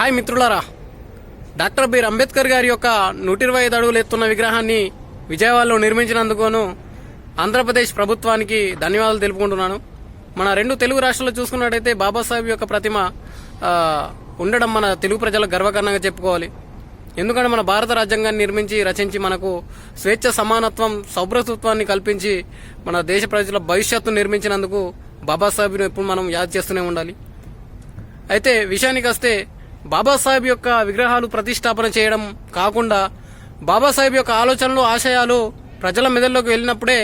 Hi మిత్రులారా, doctor BR Ambedkar గారి యొక్క 125 అడుగులు ఎత్తున్న విగ్రహాన్ని విజయవాడలో నిర్మించినందుకు ఆంధ్రప్రదేశ్ ప్రభుత్వానికి ధన్యవాదాలు తెలుపుకుంటున్నాను. మన రెండు తెలుగు రాష్ట్రాల్లో చూసుకున్నట్టయితే బాబాసాహెబ్ యొక్క ప్రతిమ ఉండడం మన తెలుగు ప్రజలకు గర్వకారణంగా చెప్పుకోవాలి. ఎందుకంటే మన భారత రాజ్యాంగాన్ని నిర్మించి రచించి మనకు స్వేచ్ఛ, సమానత్వం, సౌభ్రతత్వాన్ని కల్పించి మన దేశ ప్రజల భవిష్యత్తు నిర్మించినందుకు బాబాసాహెబ్ను ఎప్పుడు మనం యాద్ చేస్తూనే ఉండాలి. అయితే విషయానికి వస్తే బాబాసాహెబ్ యొక్క విగ్రహాలు ప్రతిష్టాపన చేయడం కాకుండా బాబాసాహెబ్ యొక్క ఆలోచనలు, ఆశయాలు ప్రజల మెదడులోకి వెళ్ళినప్పుడే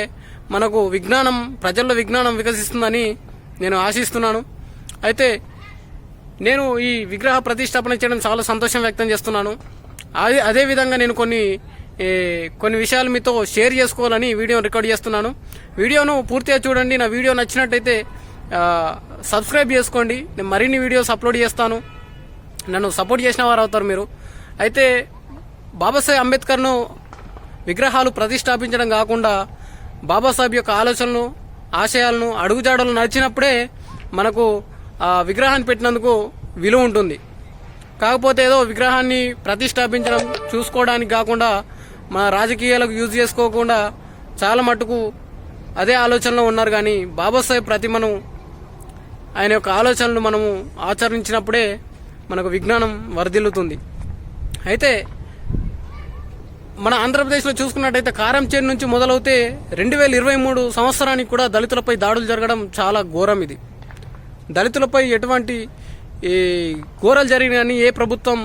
మనకు ప్రజల్లో విజ్ఞానం వికసిస్తుందని నేను ఆశిస్తున్నాను. అయితే నేను ఈ విగ్రహ ప్రతిష్టాపన చేయడం చాలా సంతోషం వ్యక్తం చేస్తున్నాను. అదేవిధంగా నేను కొన్ని విషయాలు మీతో షేర్ చేసుకోవాలని వీడియోని రికార్డ్ చేస్తున్నాను. వీడియోను పూర్తిగా చూడండి. నా వీడియో నచ్చినట్టయితే సబ్స్క్రైబ్ చేసుకోండి. నేను మరిన్ని వీడియోస్ అప్లోడ్ చేస్తాను. నన్ను సపోర్ట్ చేసిన వారు అవుతారు మీరు. అయితే బాబాసాహెబ్ అంబేద్కర్ను విగ్రహాలు ప్రతిష్టాపించడం కాకుండా బాబాసాహెబ్ యొక్క ఆలోచనలు, ఆశయాలను, అడుగుజాడలు నడిచినప్పుడే మనకు ఆ విగ్రహాన్ని పెట్టినందుకు విలువ ఉంటుంది. కాకపోతే ఏదో విగ్రహాన్ని ప్రతిష్టాపించడం చూసుకోవడానికి కాకుండా మన రాజకీయాలకు యూజ్ చేసుకోకుండా చాలా మటుకు అదే ఆలోచనలో ఉన్నారు. కానీ బాబాసాహెబ్ ప్రతిమను, ఆయన యొక్క ఆలోచనలు మనము ఆచరించినప్పుడే మనకు విజ్ఞానం వర్ధిల్లుతుంది. అయితే మన ఆంధ్రప్రదేశ్లో చూసుకున్నట్టయితే కారంచేరు నుంచి మొదలవుతే 2023 సంవత్సరానికి కూడా దళితులపై దాడులు జరగడం చాలా ఘోరం. ఇది దళితులపై ఎటువంటి ఘోరాలు జరిగిన కానీ ఏ ప్రభుత్వం,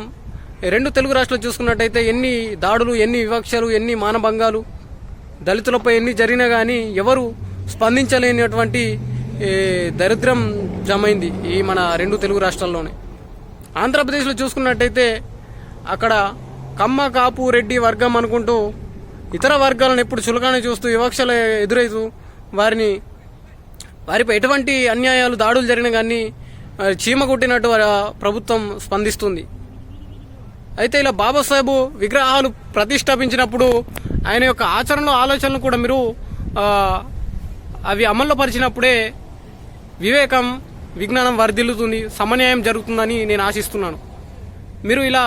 రెండు తెలుగు రాష్ట్రాలు చూసుకున్నట్టయితే ఎన్ని దాడులు, ఎన్ని వివక్షలు, ఎన్ని మానభంగాలు దళితులపై ఎన్ని జరిగినా కానీ ఎవరు స్పందించలేనటువంటి దరిద్రం జమైంది ఈ మన రెండు తెలుగు రాష్ట్రాల్లోనే. ఆంధ్రప్రదేశ్లో చూసుకున్నట్టయితే అక్కడ కమ్మ, కాపు, రెడ్డి వర్గం అనుకుంటూ ఇతర వర్గాలను ఎప్పుడు చులకానే చూస్తూ వివక్షలు ఎదురైతూ వారిపై ఎటువంటి అన్యాయాలు, దాడులు జరిగినా కానీ చీమ కొట్టినట్టు ప్రభుత్వం స్పందిస్తుంది. అయితే ఇలా బాబాసాహెబ్ విగ్రహాలు ప్రతిష్టాపించినప్పుడు ఆయన యొక్క ఆచరణలు, ఆలోచనలు కూడా మీరు అవి అమల్లో పరిచినప్పుడే వివేకం, విజ్ఞానం వర్ధిల్లుతుంది, సమన్యాయం జరుగుతుందని నేను ఆశిస్తున్నాను. మీరు ఇలా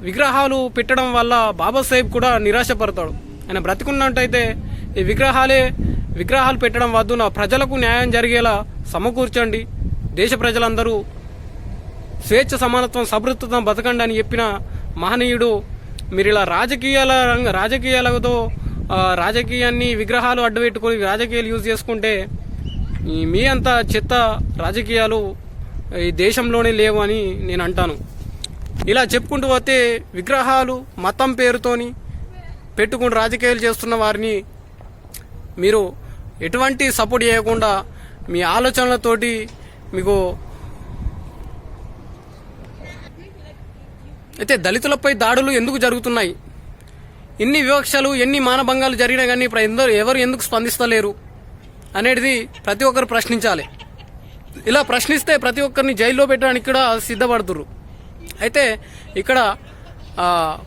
విగ్రహాలు పెట్టడం వల్ల బాబాసాహెబ్ కూడా నిరాశపడతాడు. ఆయన బ్రతికున్నట్టయితే ఈ విగ్రహాలు పెట్టడం వద్దు, నా ప్రజలకు న్యాయం జరిగేలా సమకూర్చండి, దేశ ప్రజలందరూ స్వేచ్ఛ, సమానత్వం, సభృత్వం బతకండి అని చెప్పిన మహనీయుడు. మీరు ఇలా రాజకీయాలతో రాజకీయాన్ని విగ్రహాలు అడ్డుపెట్టుకుని రాజకీయాలు యూజ్ చేసుకుంటే మీ అంత చెత్త రాజకీయాలు ఈ దేశంలోనే లేవు అని నేను అంటాను. ఇలా చెప్పుకుంటూ పోతే విగ్రహాలు మతం పేరుతోని పెట్టుకుని రాజకీయాలు చేస్తున్న వారిని మీరు ఎటువంటి సపోర్ట్ చేయకుండా మీ ఆలోచనలతోటి మీకు అయితే దళితులపై దాడులు ఎందుకు జరుగుతున్నాయి, ఎన్ని వివక్షలు, ఎన్ని మానభంగాలు జరిగినా కానీ ఎవరు ఎందుకు స్పందిస్తలేరు అనేది ప్రతి ఒక్కరు ప్రశ్నించాలి. ఇలా ప్రశ్నిస్తే ప్రతి ఒక్కరిని జైల్లో పెట్టడానికి కూడా సిద్ధపడుతున్నారు. అయితే ఇక్కడ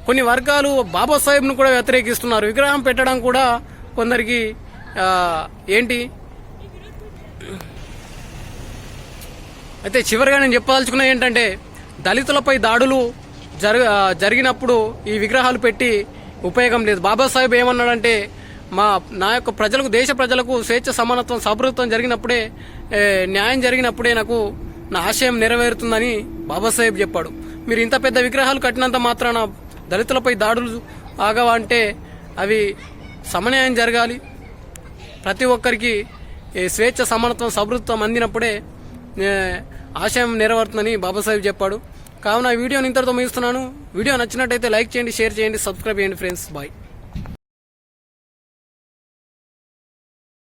కొన్ని వర్గాలు బాబాసాహెబ్ను కూడా వ్యతిరేకిస్తున్నారు. విగ్రహం పెట్టడం కూడా కొందరికి అయితే చివరిగా నేను చెప్పదలుచుకున్నా ఏంటంటే దళితులపై దాడులు జరిగినప్పుడు ఈ విగ్రహాలు పెట్టి ఉపయోగం లేదు. బాబాసాహెబ్ ఏమన్నాడంటే నా యొక్క ప్రజలకు, దేశ ప్రజలకు స్వేచ్ఛ, సమానత్వం, సభృత్వం జరిగినప్పుడే, న్యాయం జరిగినప్పుడే నాకు నా ఆశయం నెరవేరుతుందని బాబాసాహెబ్ చెప్పాడు. మీరు ఇంత పెద్ద విగ్రహాలు కట్టినంత మాత్రాన దళితులపై దాడులు ఆగవా అంటే అవి సమన్యాయం జరగాలి. ప్రతి ఒక్కరికి స్వేచ్ఛ, సమానత్వం, సభృత్వం అందినప్పుడే ఆశయం నెరవేరుతుందని బాబాసాహెబ్ చెప్పాడు. కావున ఈ వీడియోని ఇంతటితో ముగిస్తున్నాను. వీడియో నచ్చినట్టయితే లైక్ చేయండి, షేర్ చేయండి, సబ్స్క్రైబ్ చేయండి ఫ్రెండ్స్. బాయ్.